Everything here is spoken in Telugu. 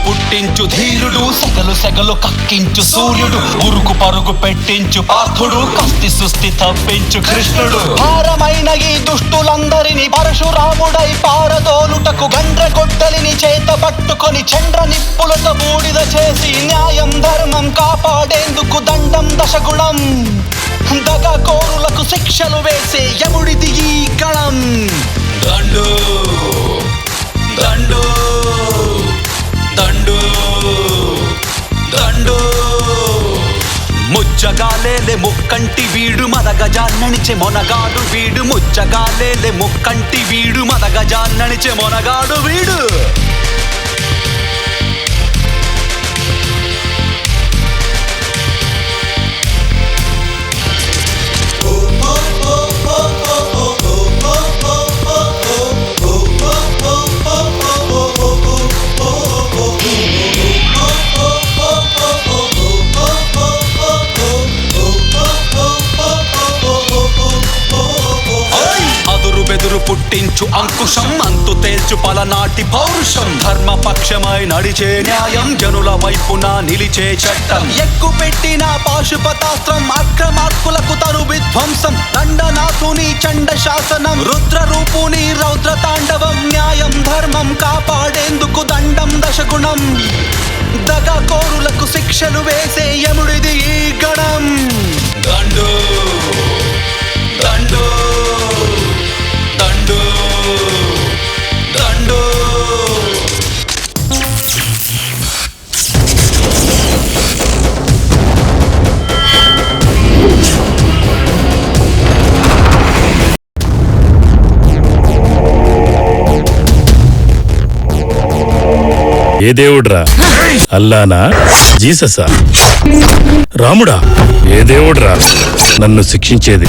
పుట్టించు ధీరుడు, సెగలు సెగలు కక్కించు సూర్యుడు, ఉరుకు పరుగు పెట్టించు పార్థుడు, కస్తి సుస్థి తప్పించు కృష్ణుడు. భారమైన ఈ దుష్టులందరినీ పరశురాముడై పారదోలుటకు గండ్ర గొడ్డలిని చేత పట్టుకొని చండ్ర నిప్పులతో బూడిద చేసి న్యాయం ధర్మం కాపాడేందుకు దండం దశగుణం. దగా కోరులకు శిక్షలు వేసే యముడిది ఈ గణం. దండు దండు దండు దండు. ముచ్చగాలేలే ముక్కంటి వీడు మదగజాన్ననిచె మొనగాడు వీడు. ముచ్చగాలేలే ముక్కంటి వీడు మదగజాన్ననిచె మొనగాడు వీడు. బెదురు పుట్టించు అంకుశం, అంతు తేల్చు పలనాటి పౌరుషం. ధర్మపక్షమై నడిచే న్యాయం, జనుల వైపున నిలిచే చట్టం. ఎక్కు పెట్టిన పాశుపతాస్త్రం, అక్రమార్కులకు తరు విధ్వంసం. దండనాథుని చండ శాసనం, రుద్ర రూపుని రౌద్ర తాండవం. న్యాయం ధర్మం కాపాడేందుకు దండం దశగుణం. దగా కోరులకు శిక్షలు వేసే యముడిది ఈ గణం. దండు దండు దండు దండు. ఏ దేవుడ్రా? అల్లానా? జీససా? రాముడా? ఏ దేవుడ్రా నన్ను శిక్షించేది?